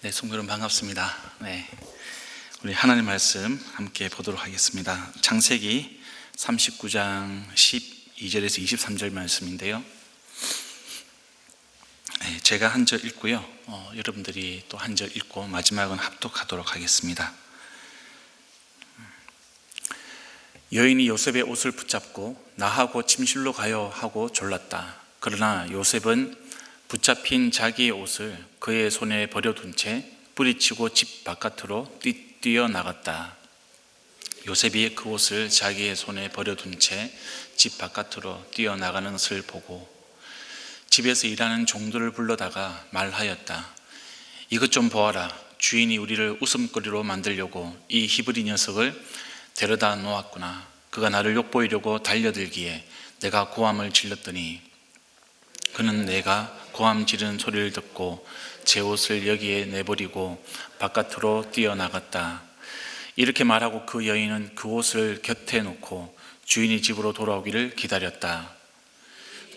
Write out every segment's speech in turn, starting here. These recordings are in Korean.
네, 성도 여러분 반갑습니다. 네, 우리 하나님 말씀 함께 보도록 하겠습니다. 창세기 39장 12절에서 23절 말씀인데요. 네, 제가 한 절 읽고요. 여러분들이 또 한 절 읽고 마지막은 합독하도록 하겠습니다. 여인이 요셉의 옷을 붙잡고 나하고 침실로 가요 하고 졸랐다. 그러나 요셉은 붙잡힌 자기의 옷을 그의 손에 버려둔 채 뿌리치고 집 바깥으로 뛰어나갔다. 요셉이 그 옷을 자기의 손에 버려둔 채 집 바깥으로 뛰어나가는 것을 보고 집에서 일하는 종들을 불러다가 말하였다. 이것 좀 보아라. 주인이 우리를 웃음거리로 만들려고 이 히브리 녀석을 데려다 놓았구나. 그가 나를 욕보이려고 달려들기에 내가 고함을 질렀더니 그는 내가 고함 지르는 소리를 듣고 제 옷을 여기에 내버리고 바깥으로 뛰어나갔다. 이렇게 말하고 그 여인은 그 옷을 곁에 놓고 주인이 집으로 돌아오기를 기다렸다.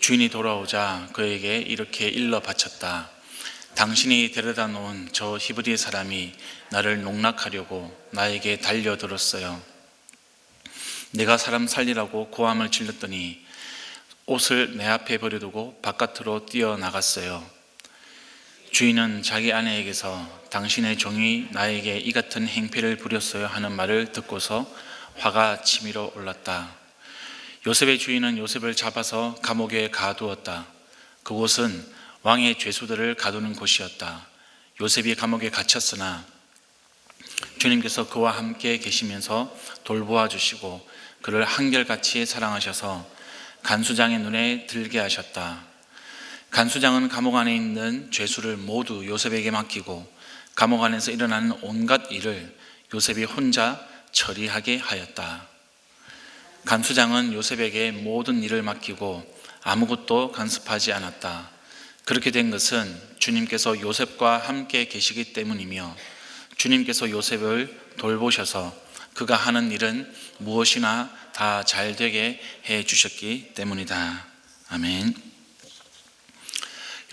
주인이 돌아오자 그에게 이렇게 일러 바쳤다. 당신이 데려다 놓은 저 히브리 사람이 나를 농락하려고 나에게 달려들었어요. 내가 사람 살리라고 고함을 질렀더니 옷을 내 앞에 버려두고 바깥으로 뛰어나갔어요. 주인은 자기 아내에게서 당신의 종이 나에게 이 같은 행패를 부렸어요 하는 말을 듣고서 화가 치밀어 올랐다. 요셉의 주인은 요셉을 잡아서 감옥에 가두었다. 그곳은 왕의 죄수들을 가두는 곳이었다. 요셉이 감옥에 갇혔으나 주님께서 그와 함께 계시면서 돌보아 주시고 그를 한결같이 사랑하셔서 간수장의 눈에 들게 하셨다. 간수장은 감옥 안에 있는 죄수를 모두 요셉에게 맡기고 감옥 안에서 일어나는 온갖 일을 요셉이 혼자 처리하게 하였다. 간수장은 요셉에게 모든 일을 맡기고 아무것도 간섭하지 않았다. 그렇게 된 것은 주님께서 요셉과 함께 계시기 때문이며 주님께서 요셉을 돌보셔서 그가 하는 일은 무엇이나 다 잘되게 해 주셨기 때문이다. 아멘.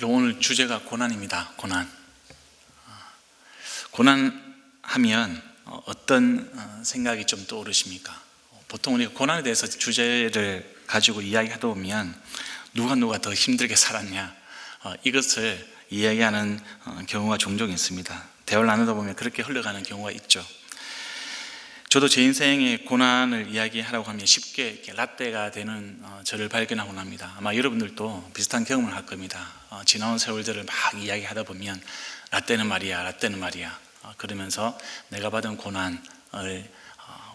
오늘 주제가 고난입니다. 고난하면 어떤 생각이 좀 떠오르십니까? 보통 우리가 고난에 대해서 주제를 가지고 이야기하다 보면 누가 더 힘들게 살았냐 이것을 이야기하는 경우가 종종 있습니다. 대화를 나누다 보면 그렇게 흘러가는 경우가 있죠. 저도 제 인생의 고난을 이야기하라고 하면 쉽게 이렇게 라떼가 되는 저를 발견하고 납니다. 아마 여러분들도 비슷한 경험을 할 겁니다. 지나온 세월들을 막 이야기하다 보면 라떼는 말이야 그러면서 내가 받은 고난을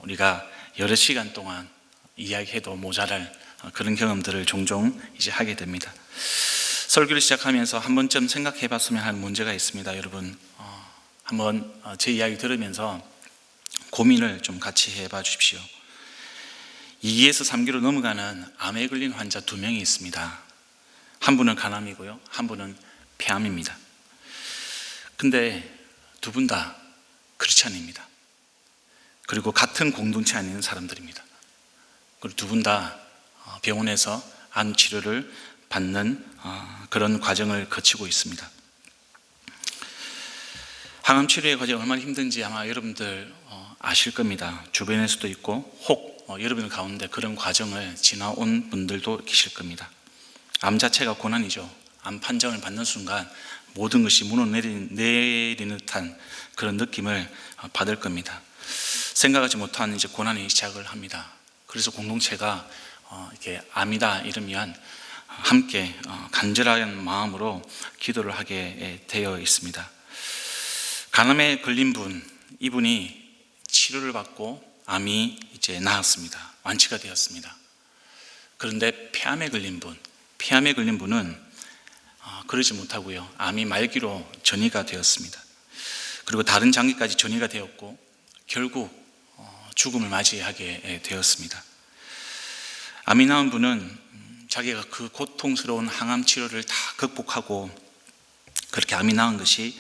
우리가 여러 시간 동안 이야기해도 모자랄 그런 경험들을 종종 이제 하게 됩니다. 설교를 시작하면서 한 번쯤 생각해 봤으면 하는 문제가 있습니다. 여러분 한번 제 이야기 들으면서 고민을 좀 같이 해봐 주십시오. 2기에서 3기로 넘어가는 암에 걸린 환자 2명이 있습니다. 한 분은 간암이고요, 한 분은 폐암입니다. 근데 두 분 다 크리스찬입니다. 그리고 같은 공동체 안에 있는 사람들입니다. 그리고 두 분 다 병원에서 암 치료를 받는 그런 과정을 거치고 있습니다. 항암 치료의 과정이 얼마나 힘든지 아마 여러분들 아실 겁니다. 주변에서도 있고 혹 여러분 가운데 그런 과정을 지나온 분들도 계실 겁니다. 암 자체가 고난이죠. 암 판정을 받는 순간 모든 것이 무너내리는 듯한 그런 느낌을 받을 겁니다. 생각하지 못한 이제 고난이 시작을 합니다. 그래서 공동체가 이렇게 암이다 이러면 함께 간절한 마음으로 기도를 하게 되어 있습니다. 간암에 걸린 분, 이분이 치료를 받고 암이 이제 나았습니다. 완치가 되었습니다. 그런데 폐암에 걸린 분은 그러지 못하고요. 암이 말기로 전이가 되었습니다. 그리고 다른 장기까지 전이가 되었고 결국 죽음을 맞이하게 되었습니다. 암이 나은 분은 자기가 그 고통스러운 항암 치료를 다 극복하고 그렇게 암이 나은 것이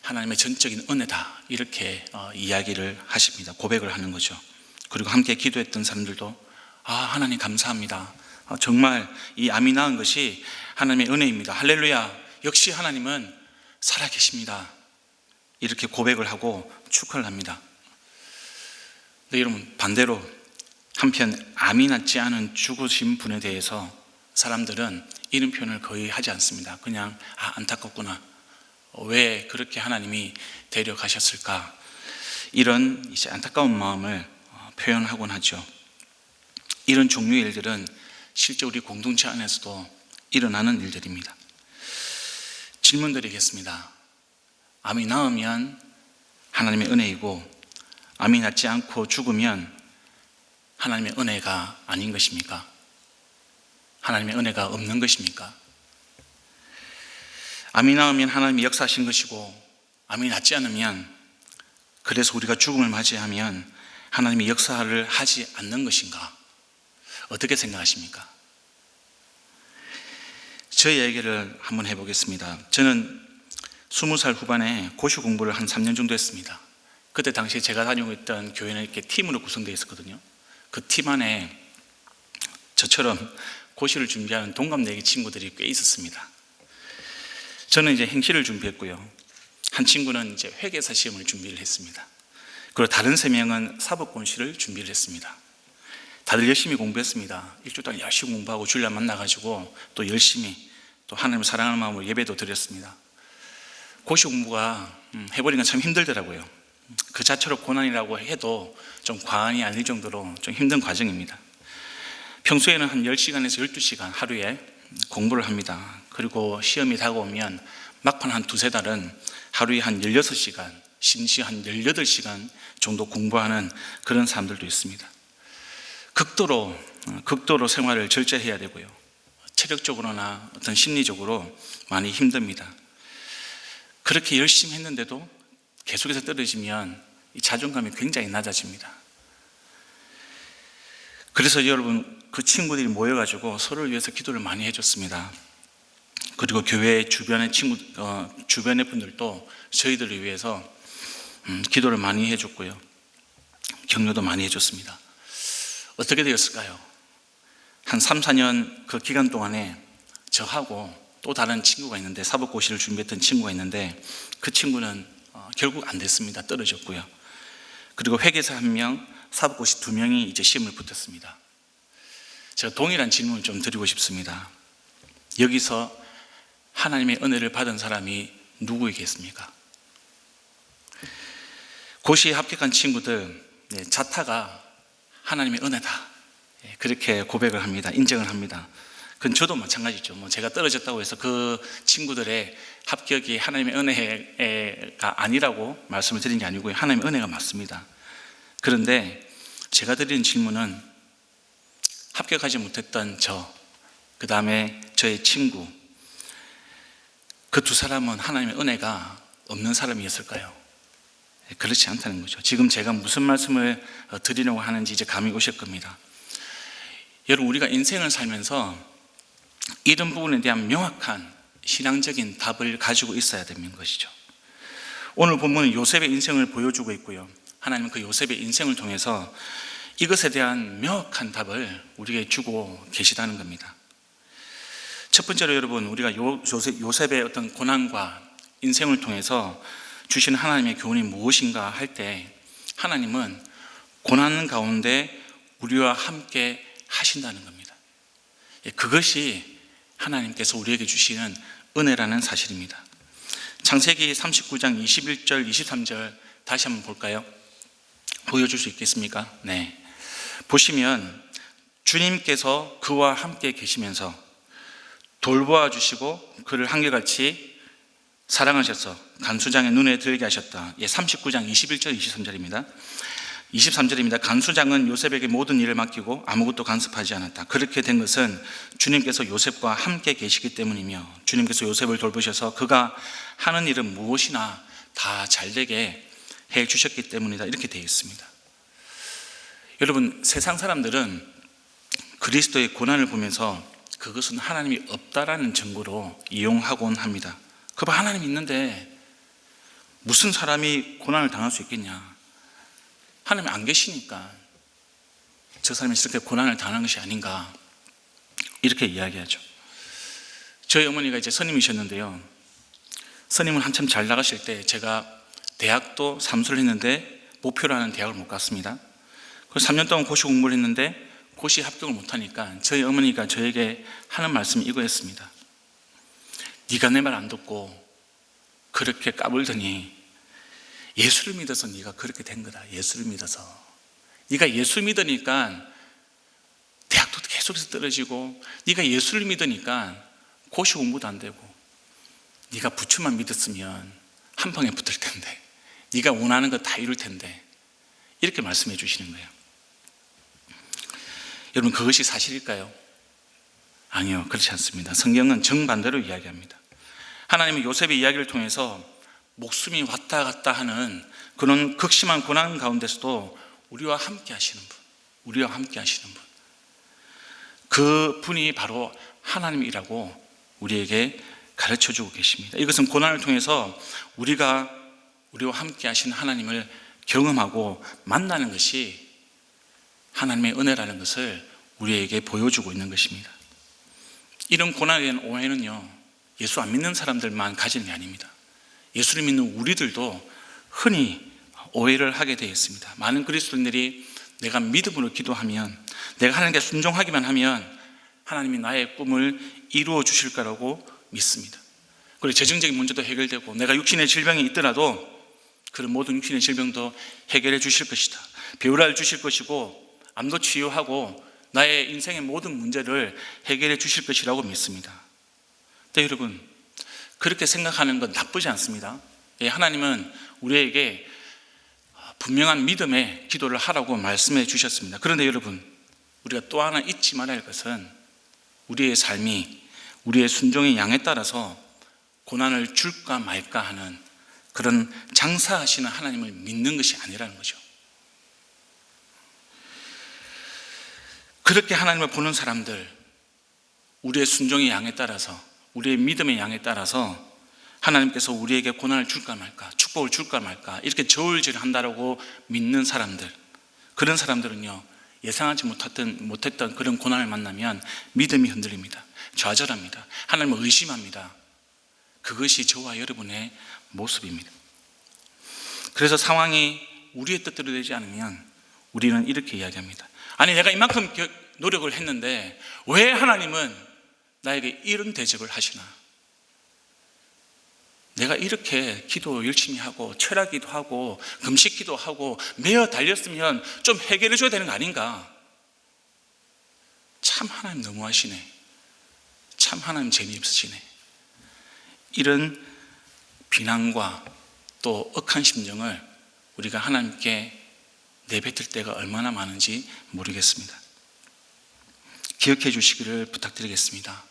하나님의 전적인 은혜다 이렇게 이야기를 하십니다. 고백을 하는 거죠. 그리고 함께 기도했던 사람들도 하나님 감사합니다. 정말 이 암이 나은 것이 하나님의 은혜입니다. 할렐루야. 역시 하나님은 살아계십니다. 이렇게 고백을 하고 축하를 합니다. 근데 여러분, 반대로 한편 암이 낫지 않은 죽으신 분에 대해서 사람들은 이런 표현을 거의 하지 않습니다. 그냥 안타깝구나, 왜 그렇게 하나님이 데려가셨을까, 이런 이제 안타까운 마음을 표현하곤 하죠. 이런 종류의 일들은 실제 우리 공동체 안에서도 일어나는 일들입니다. 질문 드리겠습니다. 암이 나으면 하나님의 은혜이고, 암이 낫지 않고 죽으면 하나님의 은혜가 아닌 것입니까? 하나님의 은혜가 없는 것입니까? 암이 나으면 하나님이 역사하신 것이고, 암이 낫지 않으면, 그래서 우리가 죽음을 맞이하면 하나님이 역사를 하지 않는 것인가? 어떻게 생각하십니까? 저의 얘기를 한번 해보겠습니다. 저는 20살 후반에 고시 공부를 한 3년 정도 했습니다. 그때 당시에 제가 다니고 있던 교회는 이렇게 팀으로 구성되어 있었거든요. 그 팀 안에 저처럼 고시를 준비하는 동갑내기 친구들이 꽤 있었습니다. 저는 이제 행시를 준비했고요. 한 친구는 이제 회계사 시험을 준비를 했습니다. 그리고 다른 3명은 사법고시를 준비를 했습니다. 다들 열심히 공부했습니다. 일주일 동안 열심히 공부하고 주일날 만나가지고 또 열심히 또 하나님을 사랑하는 마음으로 예배도 드렸습니다. 고시 공부가 해버리는 건 참 힘들더라고요. 그 자체로 고난이라고 해도 좀 과언이 아닐 정도로 좀 힘든 과정입니다. 평소에는 한 10시간에서 12시간 하루에 공부를 합니다. 그리고 시험이 다가오면 막판 한 두세 달은 하루에 한 16시간, 심지어 한 18시간 정도 공부하는 그런 사람들도 있습니다. 극도로 생활을 절제해야 되고요. 체력적으로나 어떤 심리적으로 많이 힘듭니다. 그렇게 열심히 했는데도 계속해서 떨어지면 이 자존감이 굉장히 낮아집니다. 그래서 여러분, 그 친구들이 모여가지고 서로를 위해서 기도를 많이 해줬습니다. 그리고 교회 주변의 주변의 분들도 저희들을 위해서 기도를 많이 해줬고요. 격려도 많이 해줬습니다. 어떻게 되었을까요? 한 3, 4년 그 기간 동안에 저하고 또 다른 친구가 있는데, 사법고시를 준비했던 친구가 있는데, 그 친구는 결국 안 됐습니다. 떨어졌고요. 그리고 회계사 1명, 사법고시 2명이 이제 시험을 붙었습니다. 제가 동일한 질문을 좀 드리고 싶습니다. 여기서 하나님의 은혜를 받은 사람이 누구이겠습니까? 고시에 합격한 친구들, 자타가 하나님의 은혜다, 그렇게 고백을 합니다. 인정을 합니다. 그건 저도 마찬가지죠. 제가 떨어졌다고 해서 그 친구들의 합격이 하나님의 은혜가 아니라고 말씀을 드린 게 아니고요. 하나님의 은혜가 맞습니다. 그런데 제가 드리는 질문은, 합격하지 못했던 그 다음에 저의 친구, 그 두 사람은 하나님의 은혜가 없는 사람이었을까요? 그렇지 않다는 거죠. 지금 제가 무슨 말씀을 드리려고 하는지 이제 감이 오실 겁니다. 여러분, 우리가 인생을 살면서 이런 부분에 대한 명확한 신앙적인 답을 가지고 있어야 되는 것이죠. 오늘 본문은 요셉의 인생을 보여주고 있고요. 하나님은 그 요셉의 인생을 통해서 이것에 대한 명확한 답을 우리에게 주고 계시다는 겁니다. 첫 번째로 여러분, 우리가 요셉의 어떤 고난과 인생을 통해서 주시는 하나님의 교훈이 무엇인가 할 때, 하나님은 고난 가운데 우리와 함께 하신다는 겁니다. 그것이 하나님께서 우리에게 주시는 은혜라는 사실입니다. 창세기 39장 21절 23절 다시 한번 볼까요? 보여줄 수 있겠습니까? 네. 보시면 주님께서 그와 함께 계시면서 돌보아 주시고 그를 한결같이 사랑하셔서 간수장의 눈에 들게 하셨다. 39장 21절 23절입니다. 23절입니다. 간수장은 요셉에게 모든 일을 맡기고 아무것도 간섭하지 않았다. 그렇게 된 것은 주님께서 요셉과 함께 계시기 때문이며, 주님께서 요셉을 돌보셔서 그가 하는 일은 무엇이나 다 잘되게 해 주셨기 때문이다. 이렇게 되어 있습니다. 여러분, 세상 사람들은 그리스도의 고난을 보면서 그것은 하나님이 없다라는 증거로 이용하곤 합니다. 그봐, 하나님이 있는데 무슨 사람이 고난을 당할 수 있겠냐? 하나님이 안 계시니까 저 사람이 저렇게 고난을 당하는 것이 아닌가, 이렇게 이야기하죠. 저희 어머니가 이제 선임이셨는데요, 선임을 한참 잘 나가실 때 제가 대학도 삼수를 했는데 목표로 하는 대학을 못 갔습니다. 그래서 3년 동안 고시 공부를 했는데 고시 합격을 못하니까 저희 어머니가 저에게 하는 말씀이 이거였습니다. 네가 내 말 안 듣고 그렇게 까불더니 예수를 믿어서 네가 그렇게 된 거다. 예수를 믿어서 네가 예수 믿으니까 대학도 계속해서 떨어지고, 네가 예수를 믿으니까 고시 공부도 안 되고, 네가 부처만 믿었으면 한 방에 붙을 텐데, 네가 원하는 거 다 이룰 텐데, 이렇게 말씀해 주시는 거예요. 여러분, 그것이 사실일까요? 아니요, 그렇지 않습니다. 성경은 정반대로 이야기합니다. 하나님은 요셉의 이야기를 통해서 목숨이 왔다 갔다 하는 그런 극심한 고난 가운데서도 우리와 함께 하시는 분, 우리와 함께 하시는 분, 그 분이 바로 하나님이라고 우리에게 가르쳐주고 계십니다. 이것은 고난을 통해서 우리와 함께 하신 하나님을 경험하고 만나는 것이 하나님의 은혜라는 것을 우리에게 보여주고 있는 것입니다. 이런 고난에 대한 오해는요, 예수 안 믿는 사람들만 가지는 게 아닙니다. 예수를 믿는 우리들도 흔히 오해를 하게 되어 있습니다. 많은 그리스도인들이 내가 믿음으로 기도하면, 내가 하나님께 순종하기만 하면 하나님이 나의 꿈을 이루어 주실 거라고 믿습니다. 그리고 재정적인 문제도 해결되고, 내가 육신의 질병이 있더라도 그런 모든 육신의 질병도 해결해 주실 것이다. 배우라를 주실 것이고, 암도 치유하고 나의 인생의 모든 문제를 해결해 주실 것이라고 믿습니다. 네, 여러분, 그렇게 생각하는 건 나쁘지 않습니다. 하나님은 우리에게 분명한 믿음의 기도를 하라고 말씀해 주셨습니다. 그런데 여러분, 우리가 또 하나 잊지 말아야 할 것은 우리의 삶이 우리의 순종의 양에 따라서 고난을 줄까 말까 하는 그런 장사하시는 하나님을 믿는 것이 아니라는 거죠. 그렇게 하나님을 보는 사람들, 우리의 순종의 양에 따라서, 우리의 믿음의 양에 따라서 하나님께서 우리에게 고난을 줄까 말까, 축복을 줄까 말까, 이렇게 저울질한다라고 믿는 사람들, 그런 사람들은요, 예상하지 못했던 그런 고난을 만나면 믿음이 흔들립니다. 좌절합니다. 하나님을 의심합니다. 그것이 저와 여러분의 모습입니다. 그래서 상황이 우리의 뜻대로 되지 않으면 우리는 이렇게 이야기합니다. 아니, 내가 이만큼 노력을 했는데 왜 하나님은 나에게 이런 대접을 하시나? 내가 이렇게 기도 열심히 하고 철학기도 하고 금식기도 하고 매어 달렸으면 좀 해결해 줘야 되는 거 아닌가? 참 하나님 너무하시네. 참 하나님 재미없으시네. 이런 비난과 또 억한 심정을 우리가 하나님께 내뱉을 때가 얼마나 많은지 모르겠습니다. 기억해 주시기를 부탁드리겠습니다.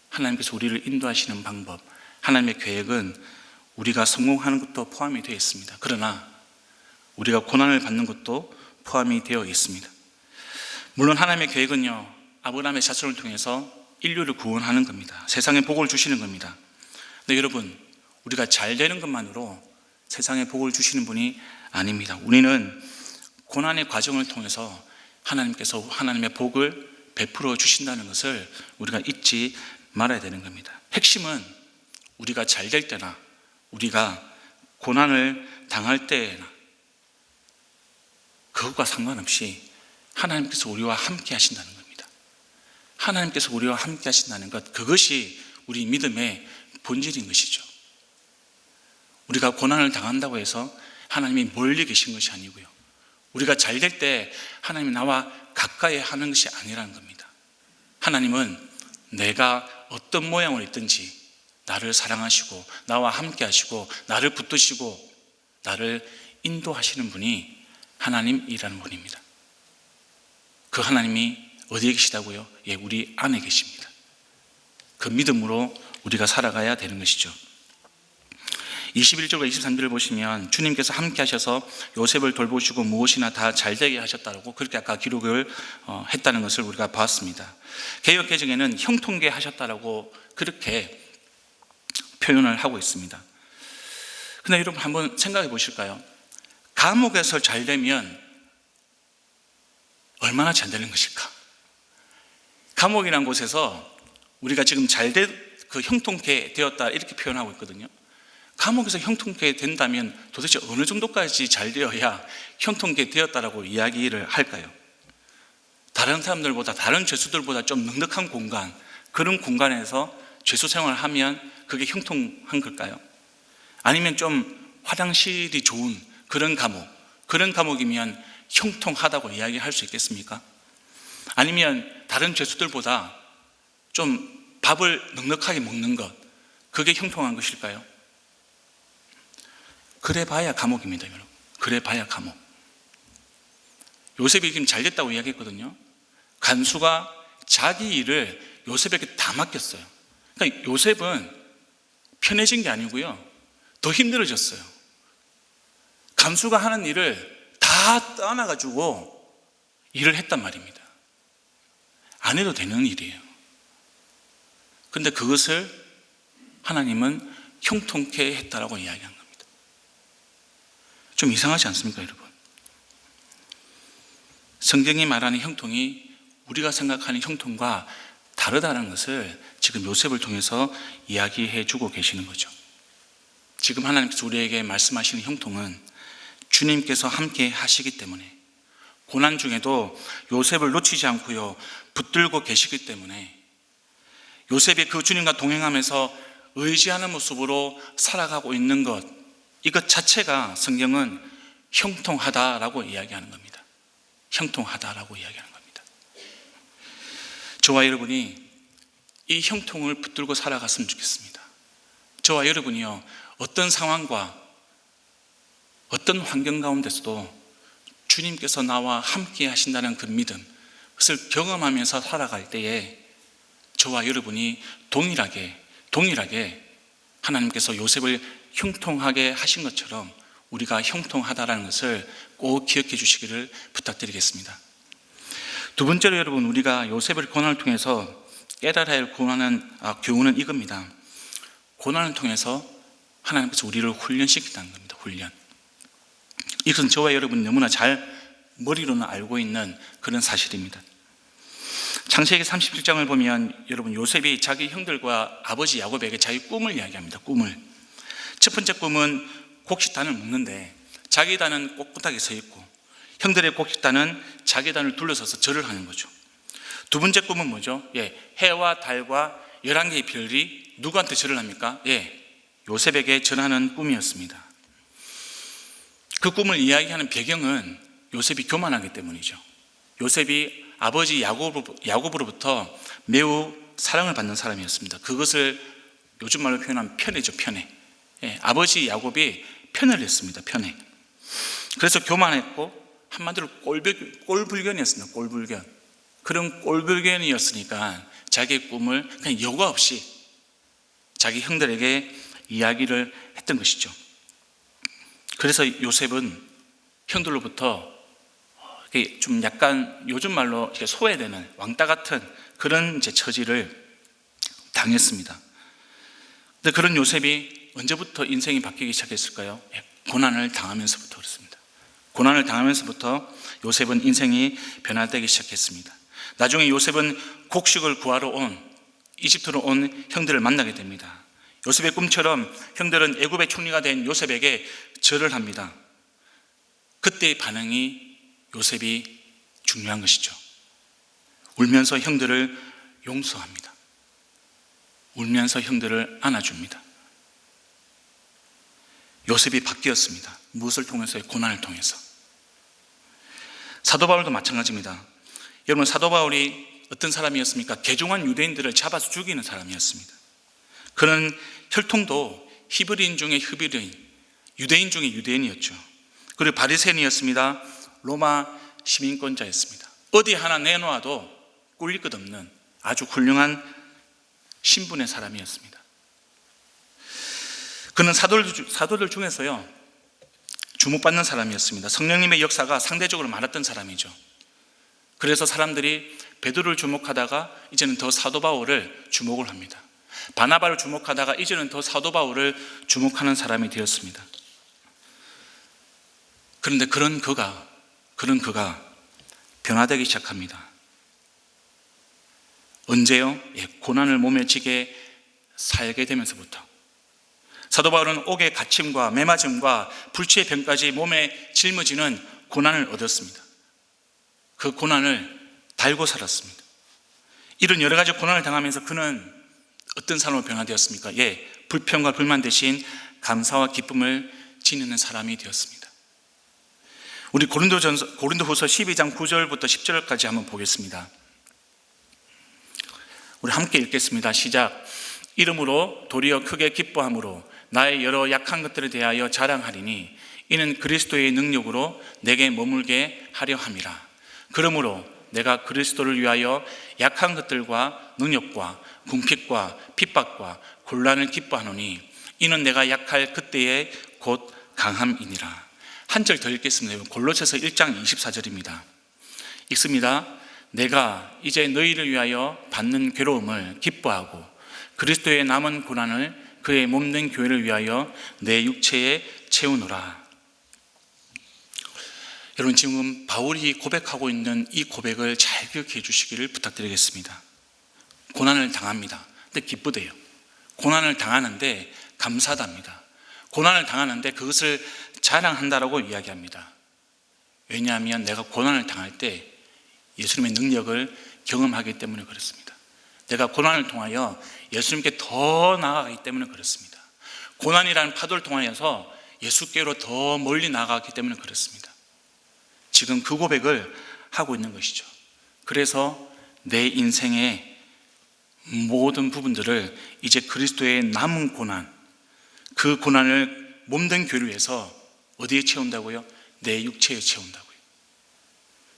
하나님께서 우리를 인도하시는 방법, 하나님의 계획은 우리가 성공하는 것도 포함이 되어 있습니다. 그러나 우리가 고난을 받는 것도 포함이 되어 있습니다. 물론 하나님의 계획은요, 아브라함의 자손을 통해서 인류를 구원하는 겁니다. 세상에 복을 주시는 겁니다. 근데 여러분, 우리가 잘 되는 것만으로 세상에 복을 주시는 분이 아닙니다. 우리는 고난의 과정을 통해서 하나님께서 하나님의 복을 베풀어 주신다는 것을 우리가 잊지 말아야 되는 겁니다. 핵심은 우리가 잘 될 때나 우리가 고난을 당할 때나 그것과 상관없이 하나님께서 우리와 함께 하신다는 겁니다. 하나님께서 우리와 함께 하신다는 것, 그것이 우리 믿음의 본질인 것이죠. 우리가 고난을 당한다고 해서 하나님이 멀리 계신 것이 아니고요, 우리가 잘 될 때 하나님이 나와 가까이 하는 것이 아니라는 겁니다. 하나님은 내가 어떤 모양으로 있든지 나를 사랑하시고 나와 함께 하시고 나를 붙드시고 나를 인도하시는 분이 하나님이라는 분입니다. 그 하나님이 어디에 계시다고요? 예, 우리 안에 계십니다. 그 믿음으로 우리가 살아가야 되는 것이죠. 21절과 23절을 보시면 주님께서 함께 하셔서 요셉을 돌보시고 무엇이나 다 잘되게 하셨다고 그렇게 아까 기록을 했다는 것을 우리가 봤습니다. 개역개정에는 형통케 하셨다라고 그렇게 표현을 하고 있습니다. 그런데 여러분 한번 생각해 보실까요? 감옥에서 잘 되면 얼마나 잘 되는 것일까? 감옥이라는 곳에서 우리가 지금 그 형통케 되었다 이렇게 표현하고 있거든요. 감옥에서 형통케 된다면 도대체 어느 정도까지 잘 되어야 형통케 되었다라고 이야기를 할까요? 다른 사람들보다, 다른 죄수들보다 좀 넉넉한 공간, 그런 공간에서 죄수 생활을 하면 그게 형통한 걸까요? 아니면 좀 화장실이 좋은 그런 감옥이면 형통하다고 이야기할 수 있겠습니까? 아니면 다른 죄수들보다 좀 밥을 넉넉하게 먹는 것, 그게 형통한 것일까요? 그래 봐야 감옥입니다, 여러분. 그래 봐야 감옥. 요셉이 지금 잘 됐다고 이야기했거든요. 간수가 자기 일을 요셉에게 다 맡겼어요. 그러니까 요셉은 편해진 게 아니고요, 더 힘들어졌어요. 간수가 하는 일을 다 떠나가지고 일을 했단 말입니다. 안 해도 되는 일이에요. 그런데 그것을 하나님은 형통케 했다라고 이야기한 겁니다. 좀 이상하지 않습니까, 여러분? 성경이 말하는 형통이 우리가 생각하는 형통과 다르다는 것을 지금 요셉을 통해서 이야기해 주고 계시는 거죠. 지금 하나님께서 우리에게 말씀하시는 형통은 주님께서 함께 하시기 때문에, 고난 중에도 요셉을 놓치지 않고요, 붙들고 계시기 때문에, 요셉이 그 주님과 동행하면서 의지하는 모습으로 살아가고 있는 것, 이것 자체가 성경은 형통하다라고 이야기하는 겁니다. 형통하다라고 이야기하는 겁니다. 저와 여러분이 이 형통을 붙들고 살아갔으면 좋겠습니다. 저와 여러분이요, 어떤 상황과 어떤 환경 가운데서도 주님께서 나와 함께 하신다는 그 믿음, 그것을 경험하면서 살아갈 때에 저와 여러분이 동일하게 하나님께서 요셉을 형통하게 하신 것처럼 우리가 형통하다라는 것을 꼭 기억해 주시기를 부탁드리겠습니다. 두 번째로 여러분, 우리가 요셉의 고난을 통해서 깨달아야 할 교훈은 이겁니다. 고난을 통해서 하나님께서 우리를 훈련시킨다는 겁니다. 훈련. 이것은 저와 여러분이 너무나 잘 머리로는 알고 있는 그런 사실입니다. 창세기 37장을 보면 여러분, 요셉이 자기 형들과 아버지 야곱에게 자기 꿈을 이야기합니다. 꿈을. 첫 번째 꿈은 곡식단을 묶는데 자기 단은 꼿꼿하게 서 있고 형들의 곡식단은 자기 단을 둘러서서 절을 하는 거죠. 두 번째 꿈은 뭐죠? 해와 달과 11개의 별이 누구한테 절을 합니까? 요셉에게 절하는 꿈이었습니다. 그 꿈을 이야기하는 배경은 요셉이 교만하기 때문이죠. 요셉이 아버지 야곱으로부터 매우 사랑을 받는 사람이었습니다. 그것을 요즘 말로 표현하면 편애죠, 편애. 아버지 야곱이 편애를 했습니다, 편애. 그래서 교만했고 한마디로 꼴불견이었습니다, 꼴불견. 그런 꼴불견이었으니까 자기의 꿈을 그냥 여과 없이 자기 형들에게 이야기를 했던 것이죠. 그래서 요셉은 형들로부터 좀 약간 요즘 말로 소외되는 왕따 같은 그런 처지를 당했습니다. 근데 그런 요셉이 언제부터 인생이 바뀌기 시작했을까요? 고난을 당하면서부터 그렇습니다. 고난을 당하면서부터 요셉은 인생이 변화되기 시작했습니다. 나중에 요셉은 곡식을 구하러 이집트로 온 형들을 만나게 됩니다. 요셉의 꿈처럼 형들은 애굽의 총리가 된 요셉에게 절을 합니다. 그때의 반응이 요셉이 중요한 것이죠. 울면서 형들을 용서합니다. 울면서 형들을 안아줍니다. 요셉이 바뀌었습니다. 무엇을 통해서요? 고난을 통해서. 사도 바울도 마찬가지입니다. 여러분, 사도 바울이 어떤 사람이었습니까? 개종한 유대인들을 잡아서 죽이는 사람이었습니다. 그는 혈통도 히브리인 중에 히브리인, 유대인 중에 유대인이었죠. 그리고 바리새인이었습니다. 로마 시민권자였습니다. 어디 하나 내놓아도 꿀릴 것 없는 아주 훌륭한 신분의 사람이었습니다. 그는 사도들 중에서요, 주목받는 사람이었습니다. 성령님의 역사가 상대적으로 많았던 사람이죠. 그래서 사람들이 베드로를 주목하다가 이제는 더 사도 바울을 주목을 합니다. 바나바를 주목하다가 이제는 더 사도 바울을 주목하는 사람이 되었습니다. 그런데 그런 그가 변화되기 시작합니다. 언제요? 고난을 몸에 지게 살게 되면서부터. 사도 바울은 옥의 갇힘과 매맞음과 불치의 병까지 몸에 짊어지는 고난을 얻었습니다. 그 고난을 달고 살았습니다. 이런 여러 가지 고난을 당하면서 그는 어떤 사람으로 변화되었습니까? 불평과 불만 대신 감사와 기쁨을 지니는 사람이 되었습니다. 우리 고린도후서 12장 9절부터 10절까지 한번 보겠습니다. 우리 함께 읽겠습니다. 시작. 이름으로 도리어 크게 기뻐함으로 나의 여러 약한 것들에 대하여 자랑하리니 이는 그리스도의 능력으로 내게 머물게 하려 함이라. 그러므로 내가 그리스도를 위하여 약한 것들과 능력과 궁핍과 핍박과 곤란을 기뻐하노니 이는 내가 약할 그때에 곧 강함이니라. 한 절 더 읽겠습니다. 골로새서 1장 24절입니다. 읽습니다. 내가 이제 너희를 위하여 받는 괴로움을 기뻐하고 그리스도의 남은 고난을 그의 몸된 교회를 위하여 내 육체에 채우노라. 여러분, 지금 바울이 고백하고 있는 이 고백을 잘 기억해 주시기를 부탁드리겠습니다. 고난을 당합니다. 근데 기쁘대요. 고난을 당하는데 감사합니다. 고난을 당하는데 그것을 자랑한다라고 이야기합니다. 왜냐하면 내가 고난을 당할 때 예수님의 능력을 경험하기 때문에 그렇습니다. 내가 고난을 통하여 예수님께 더 나아가기 때문에 그렇습니다. 고난이라는 파도를 통하여서 예수께로 더 멀리 나아가기 때문에 그렇습니다. 지금 그 고백을 하고 있는 것이죠. 그래서 내 인생의 모든 부분들을 이제 그리스도의 남은 고난, 그 고난을 몸된 교회를 위해서 어디에 채운다고요? 내 육체에 채운다고요.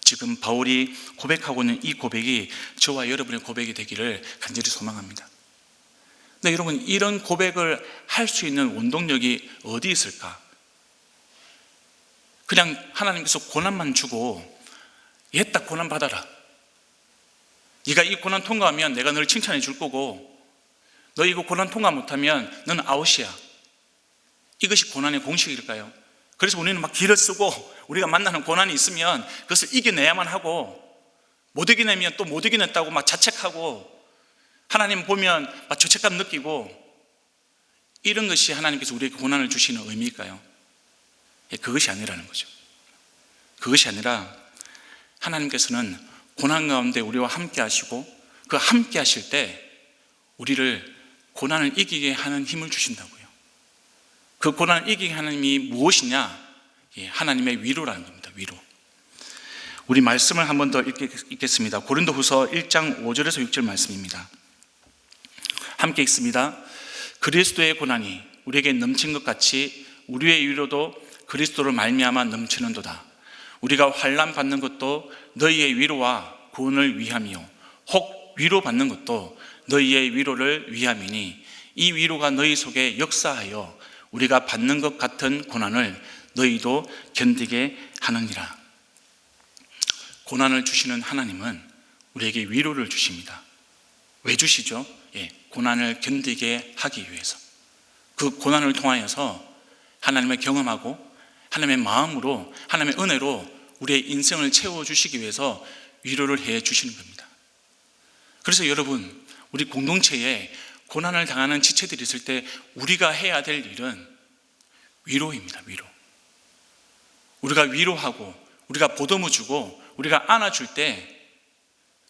지금 바울이 고백하고 있는 이 고백이 저와 여러분의 고백이 되기를 간절히 소망합니다. 근데 여러분, 이런 고백을 할 수 있는 원동력이 어디 있을까? 그냥 하나님께서 고난만 주고 얘 딱 고난 받아라. 네가 이 고난 통과하면 내가 너를 칭찬해 줄 거고 너 이거 고난 통과 못하면 너는 아웃이야. 이것이 고난의 공식일까요? 그래서 우리는 막 기를 쓰고 우리가 만나는 고난이 있으면 그것을 이겨내야만 하고 못 이겨내면 또 못 이겨냈다고 막 자책하고 하나님 보면 막 죄책감 느끼고 이런 것이 하나님께서 우리에게 고난을 주시는 의미일까요? 그것이 아니라는 거죠. 그것이 아니라 하나님께서는 고난 가운데 우리와 함께 하시고 그 함께 하실 때 우리를 고난을 이기게 하는 힘을 주신다고요. 그 고난을 이기게 하는 힘이 무엇이냐? 하나님의 위로라는 겁니다. 위로. 우리 말씀을 한 번 더 읽겠습니다. 고린도후서 1장 5절에서 6절 말씀입니다. 함께 읽습니다. 그리스도의 고난이 우리에게 넘친 것 같이 우리의 위로도 그리스도로 말미암아 넘치는도다. 우리가 환난 받는 것도 너희의 위로와 구원을 위함이요 혹 위로받는 것도 너희의 위로를 위함이니 이 위로가 너희 속에 역사하여 우리가 받는 것 같은 고난을 너희도 견디게 하느니라. 고난을 주시는 하나님은 우리에게 위로를 주십니다. 왜 주시죠? 고난을 견디게 하기 위해서. 그 고난을 통하여서 하나님을 경험하고 하나님의 마음으로 하나님의 은혜로 우리의 인생을 채워주시기 위해서 위로를 해 주시는 겁니다. 그래서 여러분, 우리 공동체에 고난을 당하는 지체들이 있을 때 우리가 해야 될 일은 위로입니다. 위로. 우리가 위로하고 우리가 보듬어 주고 우리가 안아줄 때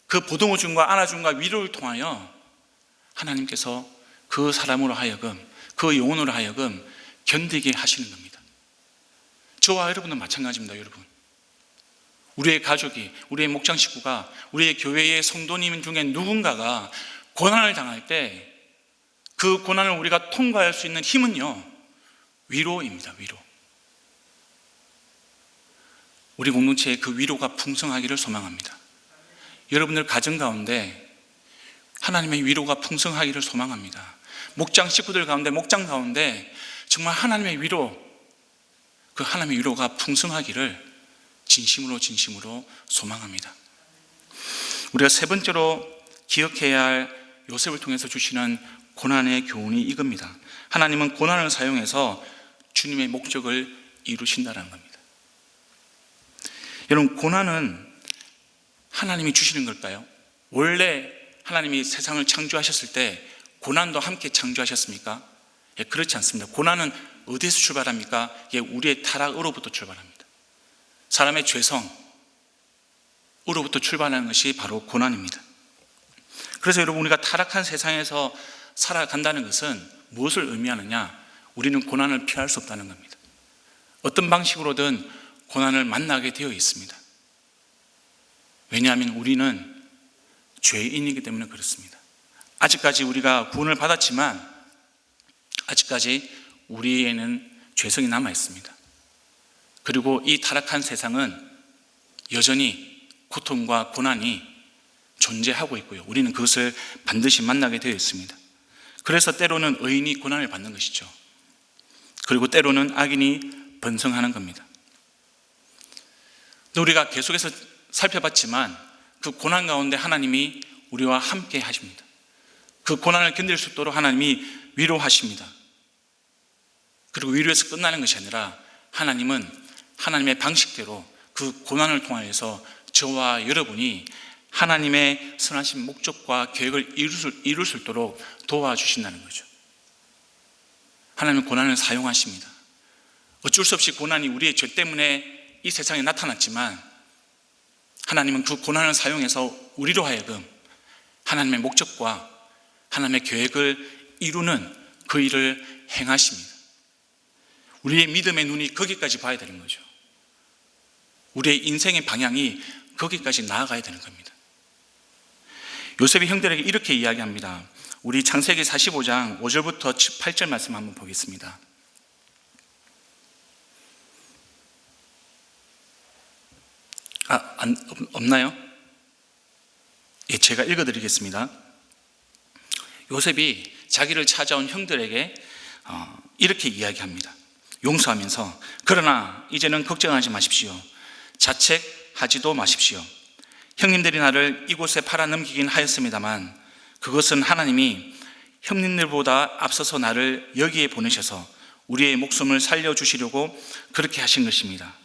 그 보듬어 줌과 안아줌과 위로를 통하여 하나님께서 그 사람으로 하여금 그 영혼으로 하여금 견디게 하시는 겁니다. 저와 여러분은 마찬가지입니다. 여러분, 우리의 가족이, 우리의 목장 식구가, 우리의 교회의 성도님 중에 누군가가 고난을 당할 때 그 고난을 우리가 통과할 수 있는 힘은요, 위로입니다. 위로. 우리 공동체에 그 위로가 풍성하기를 소망합니다. 여러분들 가정 가운데 하나님의 위로가 풍성하기를 소망합니다. 목장 식구들 가운데, 목장 가운데 정말 하나님의 위로, 그 하나님의 위로가 풍성하기를 진심으로 소망합니다. 우리가 세 번째로 기억해야 할 요셉을 통해서 주시는 고난의 교훈이 이겁니다. 하나님은 고난을 사용해서 주님의 목적을 이루신다는 겁니다. 여러분, 고난은 하나님이 주시는 걸까요? 원래 하나님이 세상을 창조하셨을 때 고난도 함께 창조하셨습니까? 그렇지 않습니다. 고난은 어디에서 출발합니까? 우리의 타락으로부터 출발합니다. 사람의 죄성으로부터 출발하는 것이 바로 고난입니다. 그래서 여러분, 우리가 타락한 세상에서 살아간다는 것은 무엇을 의미하느냐? 우리는 고난을 피할 수 없다는 겁니다. 어떤 방식으로든 고난을 만나게 되어 있습니다. 왜냐하면 우리는 죄인이기 때문에 그렇습니다. 아직까지 우리가 구원을 받았지만 아직까지 우리에는 죄성이 남아 있습니다. 그리고 이 타락한 세상은 여전히 고통과 고난이 존재하고 있고요. 우리는 그것을 반드시 만나게 되어 있습니다. 그래서 때로는 의인이 고난을 받는 것이죠. 그리고 때로는 악인이 번성하는 겁니다. 우리가 계속해서 살펴봤지만 그 고난 가운데 하나님이 우리와 함께 하십니다. 그 고난을 견딜 수 있도록 하나님이 위로하십니다. 그리고 위로에서 끝나는 것이 아니라 하나님은 하나님의 방식대로 그 고난을 통하여서 저와 여러분이 하나님의 선하신 목적과 계획을 이룰 수 있도록 도와주신다는 거죠. 하나님은 고난을 사용하십니다. 어쩔 수 없이 고난이 우리의 죄 때문에 이 세상에 나타났지만 하나님은 그 고난을 사용해서 우리로 하여금 하나님의 목적과 하나님의 계획을 이루는 그 일을 행하십니다. 우리의 믿음의 눈이 거기까지 봐야 되는 거죠. 우리의 인생의 방향이 거기까지 나아가야 되는 겁니다. 요셉이 형들에게 이렇게 이야기합니다. 우리 창세기 45장 5절부터 8절 말씀 한번 보겠습니다. 없나요? 제가 읽어드리겠습니다. 요셉이 자기를 찾아온 형들에게 이렇게 이야기합니다. 용서하면서, 그러나 이제는 걱정하지 마십시오. 자책하지도 마십시오. 형님들이 나를 이곳에 팔아넘기긴 하였습니다만 그것은 하나님이 형님들보다 앞서서 나를 여기에 보내셔서 우리의 목숨을 살려주시려고 그렇게 하신 것입니다.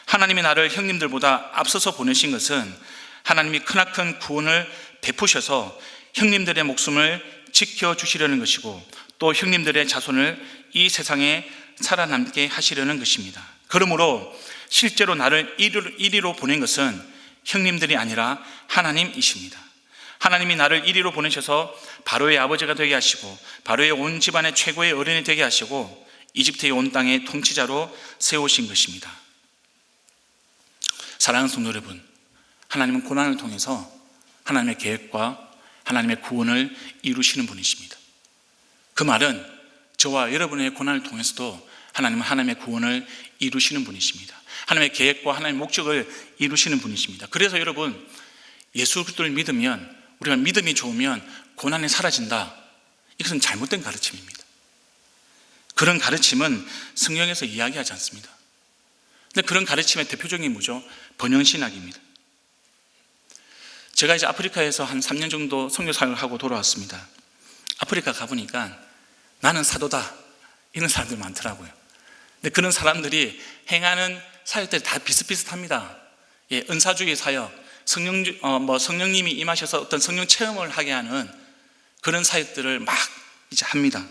하나님이 나를 형님들보다 앞서서 보내신 것은 하나님이 크나큰 구원을 베푸셔서 형님들의 목숨을 지켜주시려는 것이고 또 형님들의 자손을 이 세상에 살아남게 하시려는 것입니다. 그러므로 실제로 나를 이리로 보낸 것은 형님들이 아니라 하나님이십니다. 하나님이 나를 이리로 보내셔서 바로의 아버지가 되게 하시고 바로의 온 집안의 최고의 어른이 되게 하시고 이집트의 온 땅의 통치자로 세우신 것입니다. 사랑하는 성도 여러분, 하나님은 고난을 통해서 하나님의 계획과 하나님의 구원을 이루시는 분이십니다. 그 말은 저와 여러분의 고난을 통해서도 하나님은 하나님의 구원을 이루시는 분이십니다. 하나님의 계획과 하나님의 목적을 이루시는 분이십니다. 그래서 여러분, 예수 그리스도를 믿으면, 우리가 믿음이 좋으면 고난이 사라진다. 이것은 잘못된 가르침입니다. 그런 가르침은 성경에서 이야기하지 않습니다. 근데 그런 가르침의 대표적인 뭐죠? 번영신학입니다. 제가 이제 아프리카에서 한 3년 정도 선교 사역을 하고 돌아왔습니다. 아프리카 가보니까 나는 사도다 이런 사람들이 많더라고요. 근데 그런 사람들이 행하는 사역들이 다 비슷비슷합니다. 은사주의 사역, 성령님이 임하셔서 어떤 성령 체험을 하게 하는 그런 사역들을 막 이제 합니다.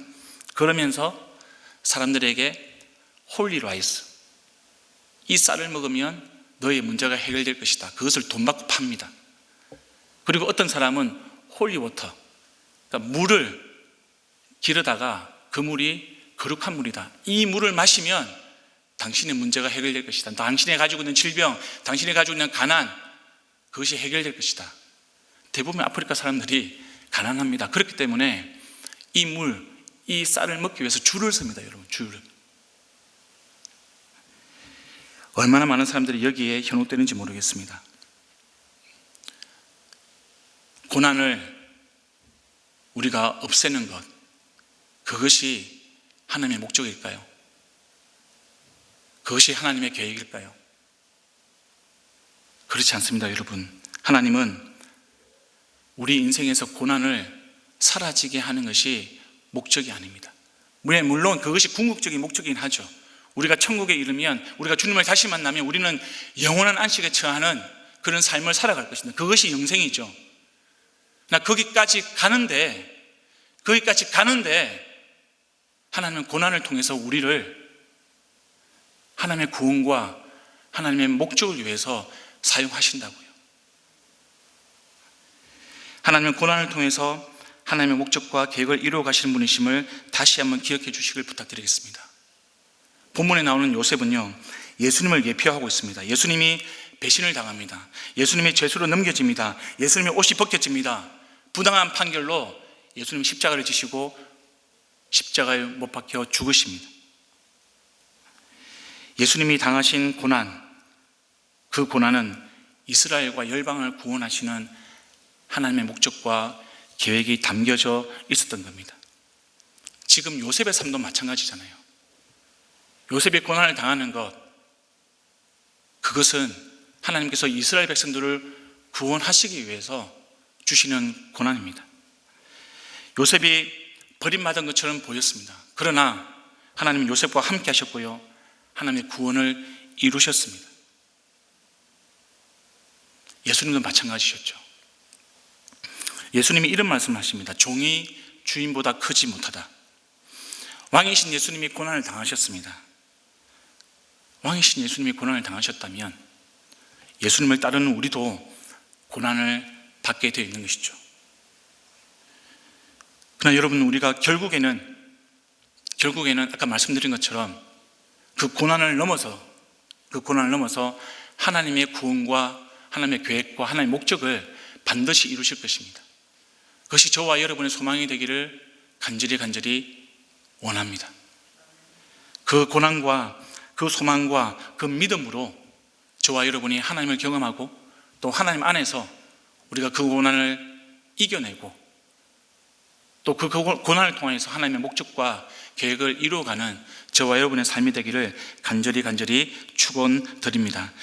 그러면서 사람들에게 홀리 라이스, 이 쌀을 먹으면 너의 문제가 해결될 것이다. 그것을 돈 받고 팝니다. 그리고 어떤 사람은 홀리 워터, 그러니까 물을 기르다가 그 물이 거룩한 물이다. 이 물을 마시면 당신의 문제가 해결될 것이다. 당신이 가지고 있는 질병, 당신이 가지고 있는 가난, 그것이 해결될 것이다. 대부분 아프리카 사람들이 가난합니다. 그렇기 때문에 이 물, 이 쌀을 먹기 위해서 줄을 섭니다. 여러분, 줄을. 얼마나 많은 사람들이 여기에 현혹되는지 모르겠습니다. 고난을 우리가 없애는 것, 그것이 하나님의 목적일까요? 그것이 하나님의 계획일까요? 그렇지 않습니다, 여러분. 하나님은 우리 인생에서 고난을 사라지게 하는 것이 목적이 아닙니다. 물론 그것이 궁극적인 목적이긴 하죠. 우리가 천국에 이르면, 우리가 주님을 다시 만나면 우리는 영원한 안식에 처하는 그런 삶을 살아갈 것입니다. 그것이 영생이죠. 거기까지 가는데 하나님은 고난을 통해서 우리를 하나님의 구원과 하나님의 목적을 위해서 사용하신다고요. 하나님은 고난을 통해서 하나님의 목적과 계획을 이루어 가시는 분이심을 다시 한번 기억해 주시길 부탁드리겠습니다. 본문에 나오는 요셉은요, 예수님을 예표하고 있습니다. 예수님이 배신을 당합니다. 예수님이 죄수로 넘겨집니다. 예수님의 옷이 벗겨집니다. 부당한 판결로 예수님이 십자가를 지시고 십자가에 못 박혀 죽으십니다. 예수님이 당하신 고난, 그 고난은 이스라엘과 열방을 구원하시는 하나님의 목적과 계획이 담겨져 있었던 겁니다. 지금 요셉의 삶도 마찬가지잖아요. 요셉이 고난을 당하는 것, 그것은 하나님께서 이스라엘 백성들을 구원하시기 위해서 주시는 고난입니다. 요셉이 버림받은 것처럼 보였습니다. 그러나 하나님은 요셉과 함께 하셨고요, 하나님의 구원을 이루셨습니다. 예수님도 마찬가지셨죠. 예수님이 이런 말씀을 하십니다. 종이 주인보다 크지 못하다. 왕이신 예수님이 고난을 당하셨습니다. 왕이신 예수님이 고난을 당하셨다면 예수님을 따르는 우리도 고난을 받게 되어 있는 것이죠. 그러나 여러분, 우리가 결국에는 아까 말씀드린 것처럼 그 고난을 넘어서 하나님의 구원과 하나님의 계획과 하나님의 목적을 반드시 이루실 것입니다. 그것이 저와 여러분의 소망이 되기를 간절히 원합니다. 그 고난과 그 소망과 그 믿음으로 저와 여러분이 하나님을 경험하고 또 하나님 안에서 우리가 그 고난을 이겨내고 또 그 고난을 통해서 하나님의 목적과 계획을 이루어가는 저와 여러분의 삶이 되기를 간절히 축원드립니다.